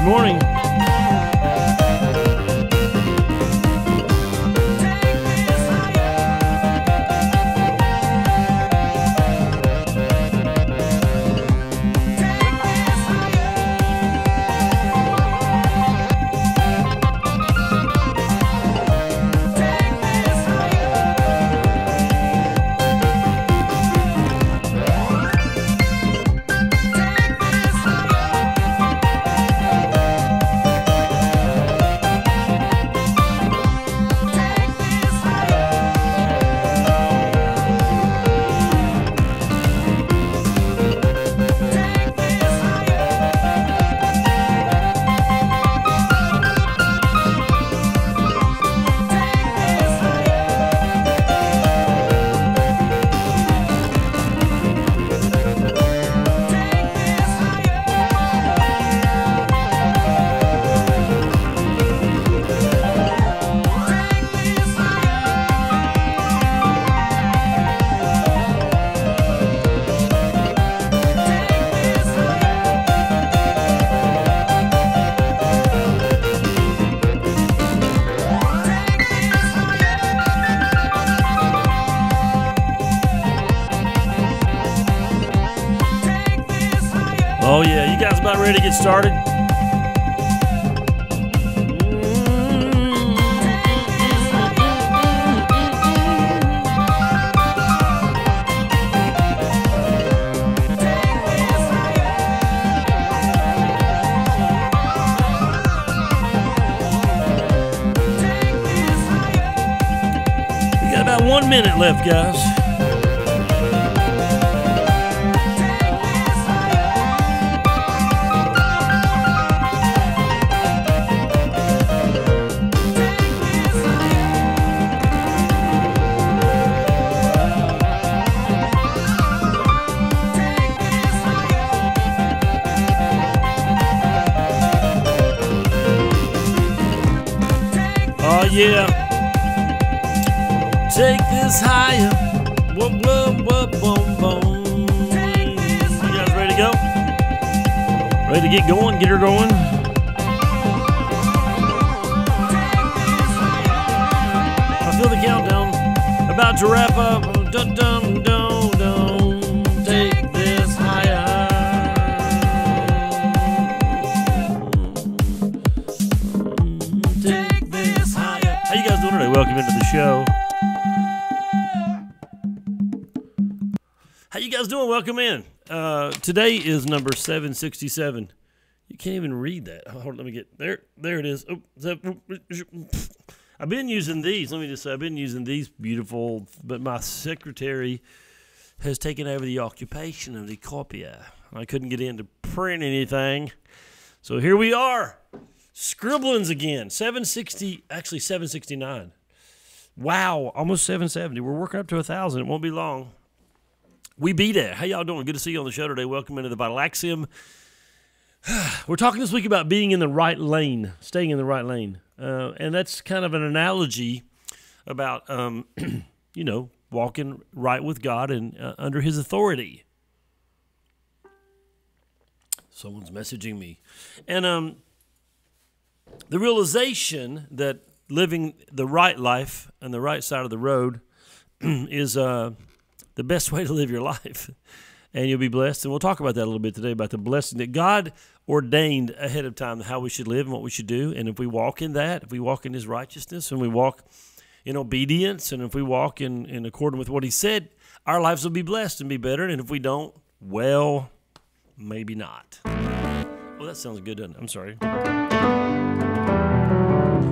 morning. Oh yeah, you guys about ready to get started? We got about 1 minute left, guys. Yeah, take this higher. Whoa, whoa, whoa, boom, boom. You guys ready to go? Ready to get going? Get her going? I feel the countdown about to wrap up. Dun, dun, dun, dun. Take this higher. Welcome into the show. How you guys doing? Welcome in. Today is number 767. You can't even read that. Hold on, let me get there. There it is. Oh, I've been using these. Let me just say, I've been using these beautiful, but my secretary has taken over the occupation of the copier. I couldn't get in to print anything, so here we are, scribblings again. 760, actually 769. Wow, almost 770. We're working up to 1,000. It won't be long. We beat it. How y'all doing? Good to see you on the show today. Welcome into the Vital Axiom. We're talking this week about being in the right lane, staying in the right lane. And that's kind of an analogy about, you know, walking right with God and under his authority. Someone's messaging me. And the realization that living the right life and the right side of the road is the best way to live your life. And you'll be blessed. And we'll talk about that a little bit today, about the blessing that God ordained ahead of time, how we should live and what we should do. And if we walk in that, if we walk in his righteousness and we walk in obedience, and if we walk in accordance with what he said, our lives will be blessed and be better. And if we don't, well, maybe not. Well, that sounds good, doesn't it? I'm sorry.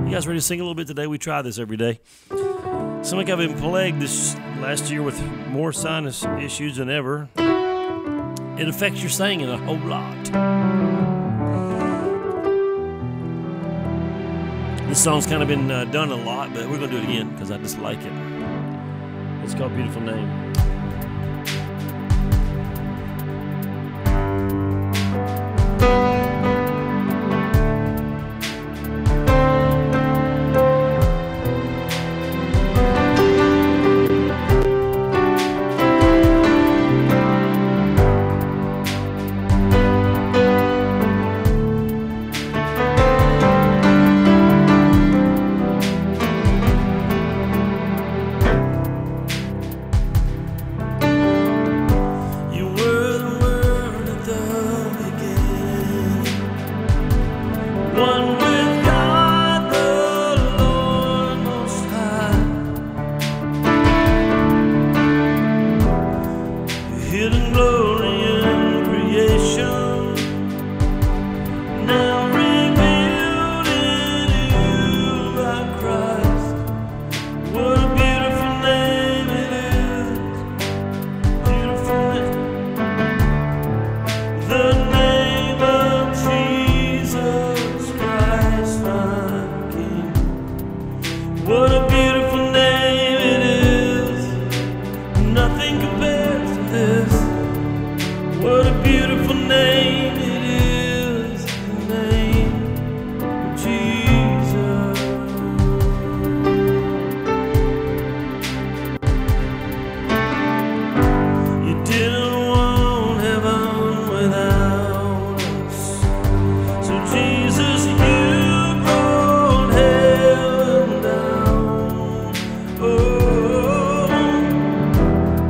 You guys ready to sing a little bit today? We try this every day. Seems like I've been plagued this last year with more sinus issues than ever. It affects your singing a whole lot. This song's kind of been done a lot, but we're going to do it again because I just like it. It's called Beautiful Name. hidden glory in creation, now revealed in you by Christ. What a beautiful name it is, beautiful name. The name of Jesus Christ, my King. What a beautiful name it is, nothing compares to this. What a beautiful name it is, the name of Jesus. You didn't want heaven without us, so Jesus, you brought heaven down. Oh,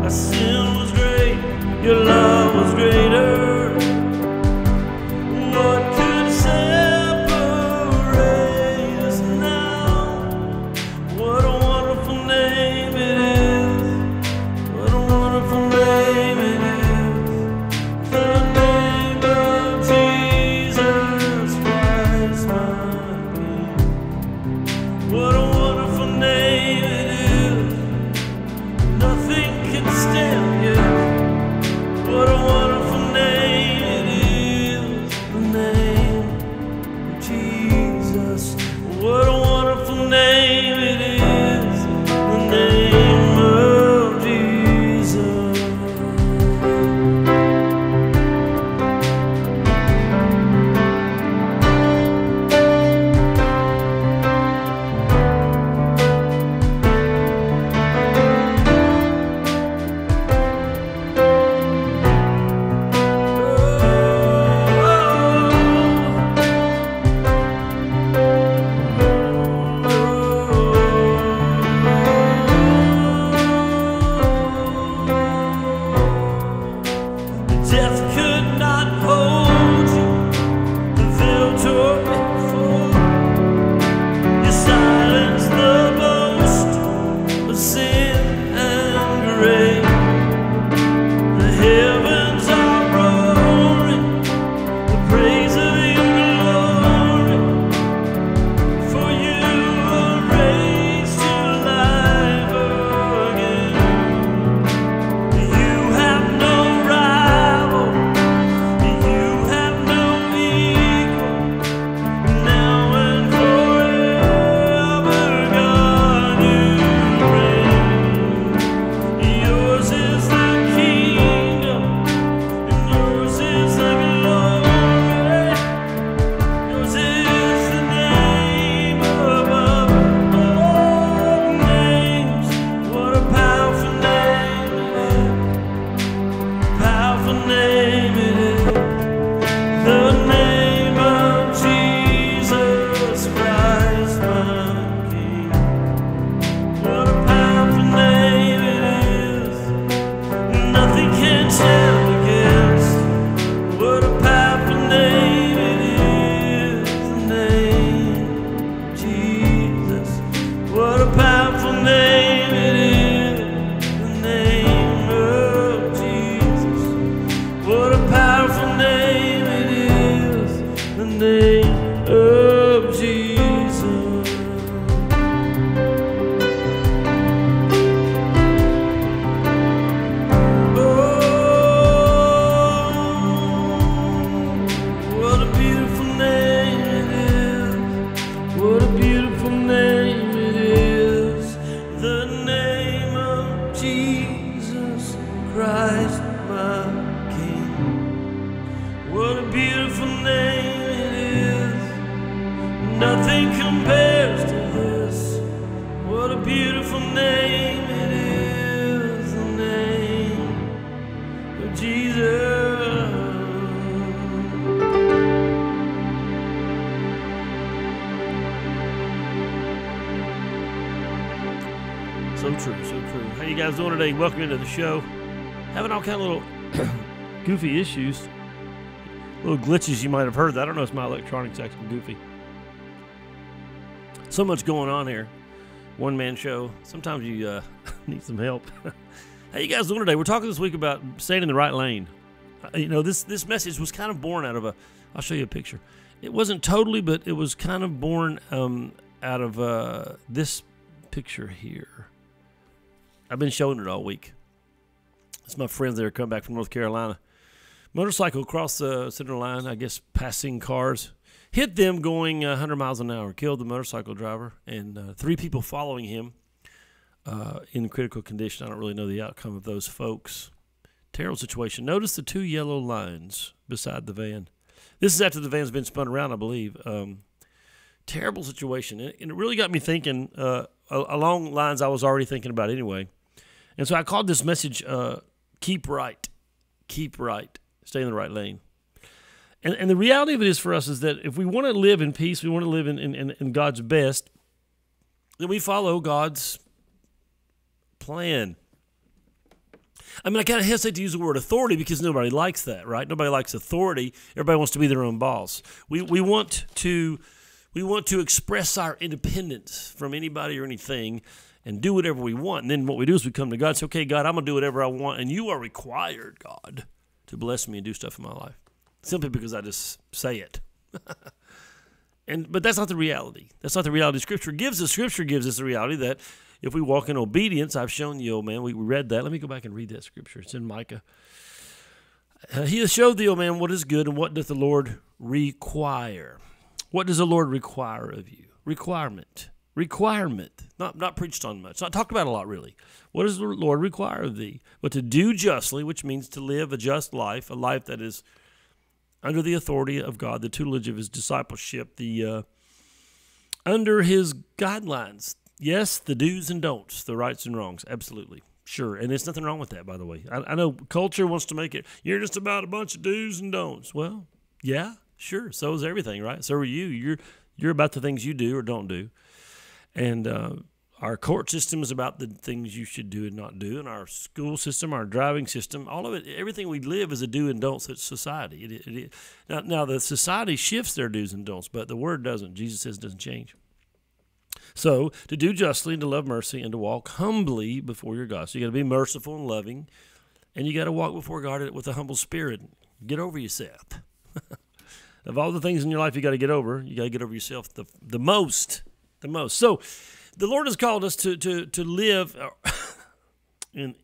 our sin was great, your love was greater. What could separate us now? What a wonderful name it is. What a wonderful name it is. The name of Jesus Christ, my King. What a wonderful name it is. Nothing can stand you. What a wonderful name it is, the name of Jesus. What a wonderful name it is, the name of Jesus. Death could not hold you, the veil tore before. You silenced the boast of sin and grave. The heavens are roaring the praise of your glory, for you are raised to life again. You have no rival, you have no equal, now and forever, God, you reign. Yours is the kingdom, and yours is the glory. Yours is the name above all names. What a powerful name it is, powerful name it is. The name of Jesus Christ, my King. What a powerful name it is, nothing can stand against. What a powerful name it is, the name of Jesus. What a powerful name it is, the name of Jesus. What a powerful name it is, the name of Jesus. Oh, what a beautiful name it is. What a beautiful name it is. The name of Jesus Christ, my King. What a beautiful name it is. Nothing compares to this. What a beautiful name it is, the name of Jesus. So true, so true. How you guys doing today? Welcome into the show. Having all kind of little goofy issues, little glitches you might have heard. I don't know, it's my electronics acting goofy. So much going on here. One-man show. Sometimes you need some help. How you guys doing today? We're talking this week about staying in the right lane. This message was kind of born out of I'll show you a picture. It wasn't totally, but it was kind of born out of this picture here. I've been showing it all week. It's my friends that are coming back from North Carolina. Motorcycle across the center line, I guess passing cars. Hit them going 100 miles an hour. Killed the motorcycle driver and 3 people following him in critical condition. I don't really know the outcome of those folks. Terrible situation. Notice the 2 yellow lines beside the van. This is after the van's been spun around, I believe. Terrible situation. And it really got me thinking along lines I was already thinking about anyway. And so I called this message, Keep Right. Keep Right. Stay in the right lane. And the reality of it is for us is that if we want to live in peace, we want to live in God's best, then we follow God's plan. I mean, I kind of hesitate to use the word authority because nobody likes that, right? Nobody likes authority. Everybody wants to be their own boss. We want to express our independence from anybody or anything and do whatever we want. And then what we do is we come to God and say, okay, God, I'm going to do whatever I want, and you are required, God, to bless me and do stuff in my life, simply because I just say it. But that's not the reality. That's not the reality Scripture gives us. Scripture gives us the reality that if we walk in obedience, I've shown you, old man, we read that. Let me go back and read that Scripture. It's in Micah. He has showed thee, O man, what is good, and what doth the Lord require. What does the Lord require of you? Requirement. Not preached on much. Not talked about a lot, really. What does the Lord require of thee? But to do justly, which means to live a just life, a life that is under the authority of God, the tutelage of his discipleship, under his guidelines. Yes, the do's and don'ts, the rights and wrongs, absolutely. Sure, and there's nothing wrong with that, by the way. I know culture wants to make it, you're just about a bunch of do's and don'ts. Well, yeah, sure, so is everything, right? So are you. You're about the things you do or don't do. And our court system is about the things you should do and not do, and our school system, our driving system, all of it, everything we live is a do and don't society. Now, the society shifts their do's and don'ts, but the word doesn't. Jesus says it doesn't change. So, to do justly and to love mercy and to walk humbly before your God. So, you got to be merciful and loving, and you got to walk before God with a humble spirit. Get over yourself. Of all the things in your life you got to get over yourself the most. So, the Lord has called us to live in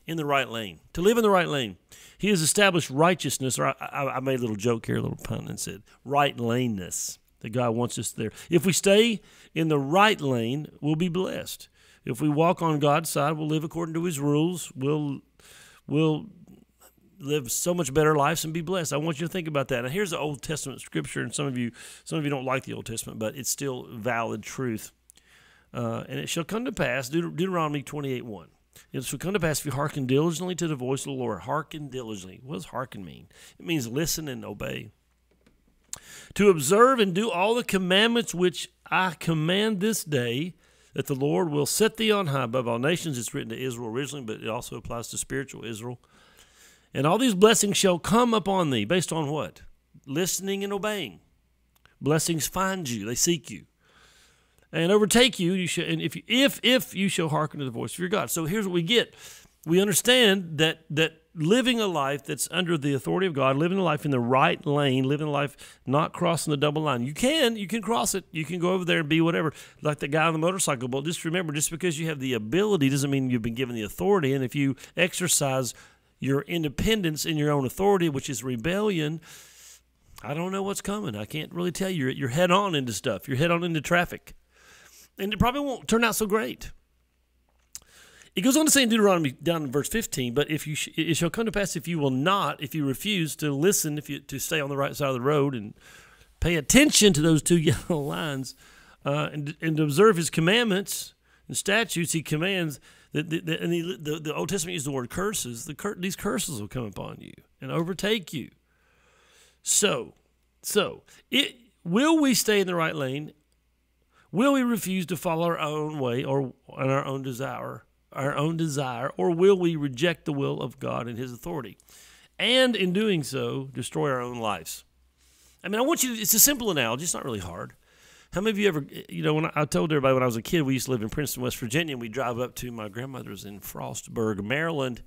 the right lane. To live in the right lane. He has established righteousness, or I made a little joke here, a little pun, and said right laneness. That God wants us there. If we stay in the right lane, we'll be blessed. If we walk on God's side, we'll live according to his rules. We'll live so much better lives and be blessed. I want you to think about that. Now, here's the Old Testament scripture, and some of you don't like the Old Testament, but it's still valid truth. And it shall come to pass, Deuteronomy 28:1. It shall come to pass if you hearken diligently to the voice of the Lord. Hearken diligently. What does hearken mean? It means listen and obey. To observe and do all the commandments which I command this day, that the Lord will set thee on high above all nations. It's written to Israel originally, but it also applies to spiritual Israel. And all these blessings shall come upon thee, based on what? Listening and obeying. Blessings find you; they seek you, and overtake you. And if you shall hearken to the voice of your God. So here's what we get: we understand that living a life that's under the authority of God, living a life in the right lane, living a life not crossing the double line. You can cross it. You can go over there and be whatever, like the guy on the motorcycle. But just remember, just because you have the ability doesn't mean you've been given the authority. And if you exercise your independence in your own authority, which is rebellion, I don't know what's coming. I can't really tell you. You're head on into stuff. You're head on into traffic. And it probably won't turn out so great. It goes on to say in Deuteronomy down in verse 15, but it shall come to pass if you refuse to listen, to stay on the right side of the road and pay attention to those 2 yellow lines and to observe his commandments and statutes he commands. The Old Testament uses the word curses. These curses will come upon you and overtake you. So will we stay in the right lane? Will we refuse to follow our own way or our own desire, or will we reject the will of God and his authority? And in doing so, destroy our own lives. I mean, it's a simple analogy. It's not really hard. How many of you ever, when I told everybody when I was a kid, we used to live in Princeton, West Virginia, and we'd drive up to my grandmother's in Frostburg, Maryland,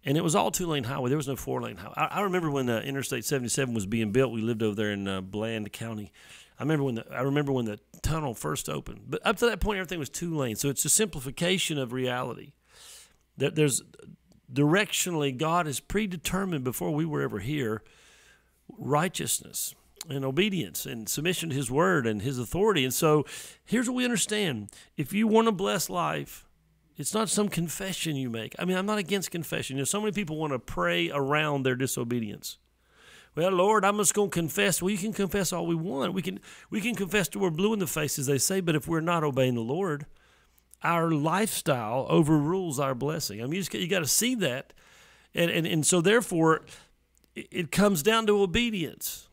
and it was all two-lane highway. There was no four-lane highway. I remember when Interstate 77 was being built. We lived over there in Bland County. I remember when the tunnel first opened. But up to that point, everything was two lanes. So it's a simplification of reality. There's directionally, God has predetermined before we were ever here righteousness and obedience and submission to His word and His authority. And so here's what we understand. If you want a blessed life, it's not some confession you make. I mean, I'm not against confession. So many people want to pray around their disobedience. Well, Lord, I'm just going to confess. Well, you can confess all we want. We can confess till we're blue in the face, as they say, but if we're not obeying the Lord, our lifestyle overrules our blessing. I mean, you got to see that. And so therefore, it comes down to obedience.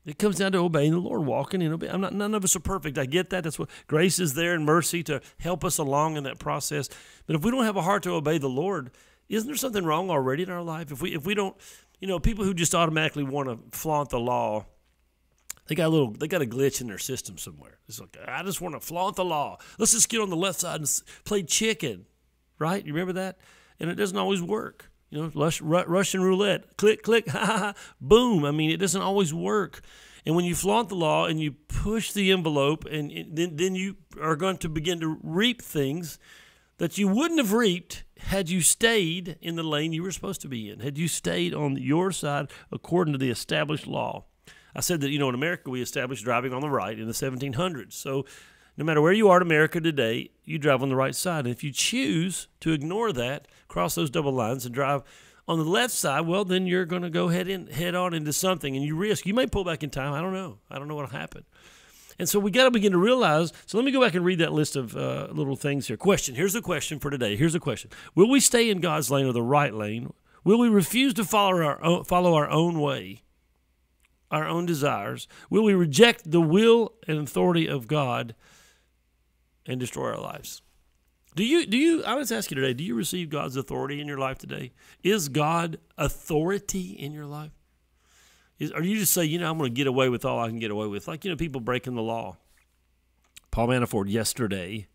It comes down to obeying the Lord, walking in obedience. None of us are perfect. I get that. That's what grace is there and mercy to help us along in that process. But if we don't have a heart to obey the Lord, isn't there something wrong already in our life? If we don't, people who just automatically want to flaunt the law, they got a glitch in their system somewhere. It's like, I just want to flaunt the law. Let's just get on the left side and play chicken, right? You remember that? And it doesn't always work. Russian roulette, click, click, ha, ha, ha, boom. I mean, it doesn't always work. And when you flaunt the law and you push the envelope, and then you are going to begin to reap things that you wouldn't have reaped had you stayed in the lane you were supposed to be in, had you stayed on your side according to the established law. I said that, in America we established driving on the right in the 1700s. So no matter where you are in America today, you drive on the right side. And if you choose to ignore that, cross those double lines and drive on the left side, well, then you're going to go head on into something, and you may pull back in time. I don't know what will happen. And so we got to begin to realize. So let me go back and read that list of little things here. Question. Here's the question for today. Here's the question. Will we stay in God's lane or the right lane? Will we refuse to follow our own way, our own desires? Will we reject the will and authority of God and destroy our lives? I was asking you today, do you receive God's authority in your life today? Is God authority in your life? Or do you just say, I'm going to get away with all I can get away with? Like, people breaking the law. Paul Manafort yesterday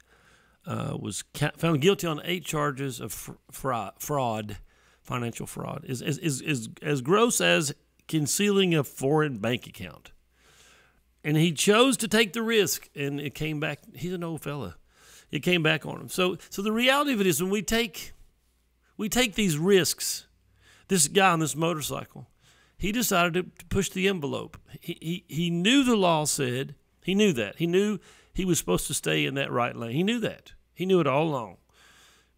was found guilty on 8 charges of fraud, financial fraud. Is as gross as concealing a foreign bank account. And he chose to take the risk, and it came back. He's an old fella. It came back on him. So the reality of it is, when we take these risks, this guy on this motorcycle, he decided to push the envelope. He knew the law said, he knew that. He knew he was supposed to stay in that right lane. He knew that. He knew it all along.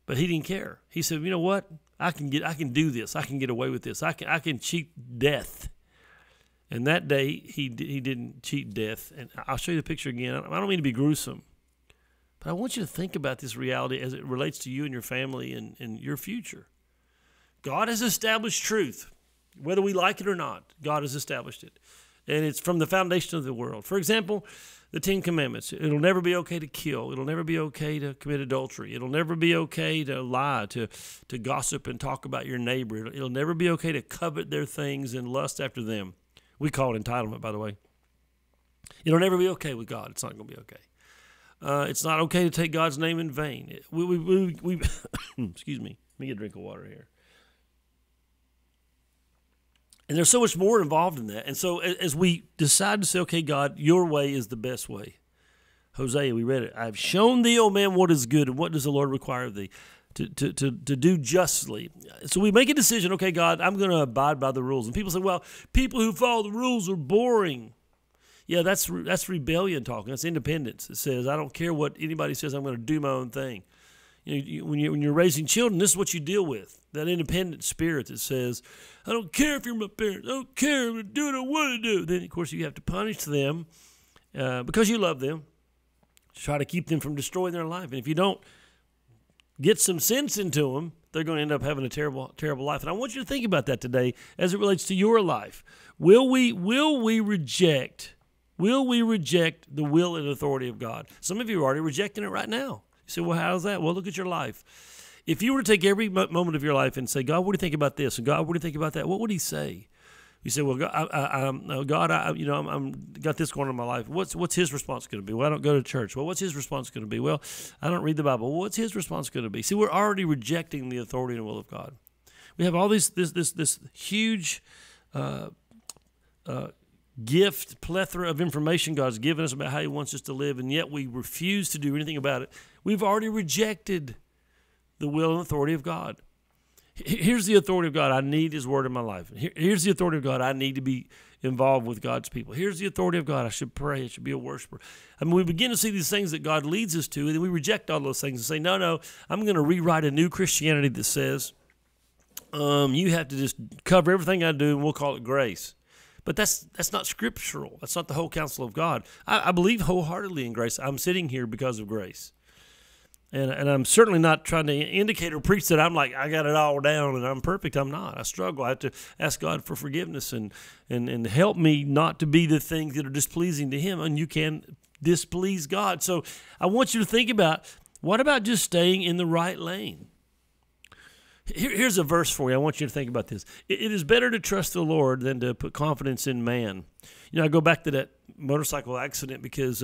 But he didn't care. He said, you know what? I can do this. I can get away with this. I can cheat death. And that day, he didn't cheat death. And I'll show you the picture again. I don't mean to be gruesome, but I want you to think about this reality as it relates to you and your family and your future. God has established truth. Whether we like it or not, God has established it. And it's from the foundation of the world. For example, the 10 Commandments. It'll never be okay to kill. It'll never be okay to commit adultery. It'll never be okay to lie, to gossip and talk about your neighbor. It'll never be okay to covet their things and lust after them. We call it entitlement, by the way. It'll never be okay with God. It's not going to be okay. It's not okay to take God's name in vain. We excuse me. Let me get a drink of water here. And there's so much more involved in that. And so as we decide to say, okay, God, your way is the best way. Hosea, we read it. I have shown thee, O man, what is good, and what does the Lord require of thee? To do justly. So we make a decision, okay, God, I'm going to abide by the rules. And people say, well, people who follow the rules are boring. Yeah, that's rebellion talking. That's independence. It says, I don't care what anybody says, I'm going to do my own thing. When you're raising children, this is what you deal with. That independent spirit that says, I don't care if you're my parents. I don't care. I'm going to do what I want to do. Then, of course, you have to punish them because you love them. Try to keep them from destroying their life. And if you don't get some sense into them, they're going to end up having a terrible, terrible life. And I want you to think about that today as it relates to your life. Will we reject the will and authority of God? Some of you are already rejecting it right now. You say, well, how's that? Well, look at your life. If you were to take every moment of your life and say, God, what do you think about this? And God, what do you think about that? What would he say? You say, well, I'm got this going on in my life. What's his response going to be? Well, I don't go to church. Well, what's his response going to be? Well, I don't read the Bible. Well, what's his response going to be? See, we're already rejecting the authority and will of God. We have all this huge gift, plethora of information God's given us about how he wants us to live, and yet we refuse to do anything about it. We've already rejected the will and authority of God. Here's the authority of God. I need his word in my life. Here's the authority of God. I need to be involved with God's people. Here's the authority of God. I should pray. I should be a worshiper. I mean, we begin to see these things that God leads us to, and then we reject all those things and say, no, I'm going to rewrite a new Christianity that says you have to just cover everything I do, and we'll call it grace. But that's not scriptural. That's not the whole counsel of God. I believe wholeheartedly in grace. I'm sitting here because of grace. And I'm certainly not trying to indicate or preach that I'm like, I got it all down and I'm perfect. I'm not. I struggle. I have to ask God for forgiveness and help me not to be the things that are displeasing to him. And you can displease God. So I want you to think about, what about just staying in the right lane? Here's a verse for you. I want you to think about this. It is better to trust the Lord than to put confidence in man. You know, I go back to that motorcycle accident because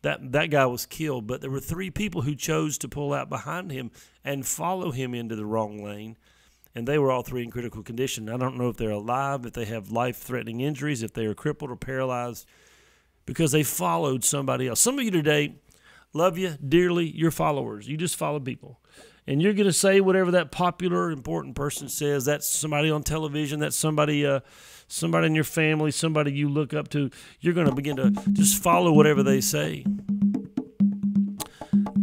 that guy was killed, but there were 3 people who chose to pull out behind him and follow him into the wrong lane, and they were all 3 in critical condition. I don't know if they're alive, if they have life-threatening injuries, if they are crippled or paralyzed, because they followed somebody else. Some of you today love you dearly, you're followers. You just follow people. And you're going to say whatever that popular, important person says. That's somebody on television. That's somebody in your family, somebody you look up to. You're going to begin to just follow whatever they say.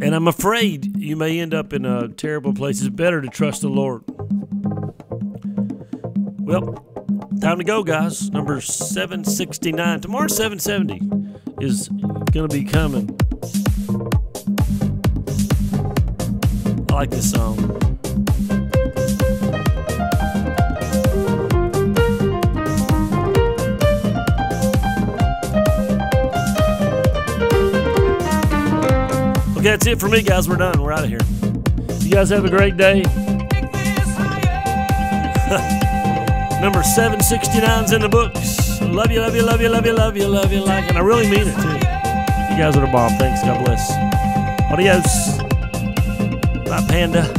And I'm afraid you may end up in a terrible place. It's better to trust the Lord. Well, time to go, guys. Number 769. Tomorrow, 770 is going to be coming. I like this song. Okay, that's it for me, guys. We're done. We're out of here. You guys have a great day. Number 769's in the books. Love you, love you, love you, love you, love you, love you, like, and I really mean it, too. You guys are the bomb. Thanks. God bless. Adios. Bye, Panda.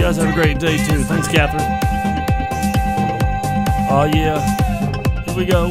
Have a great day too. Thanks, Catherine. Oh yeah. Here we go.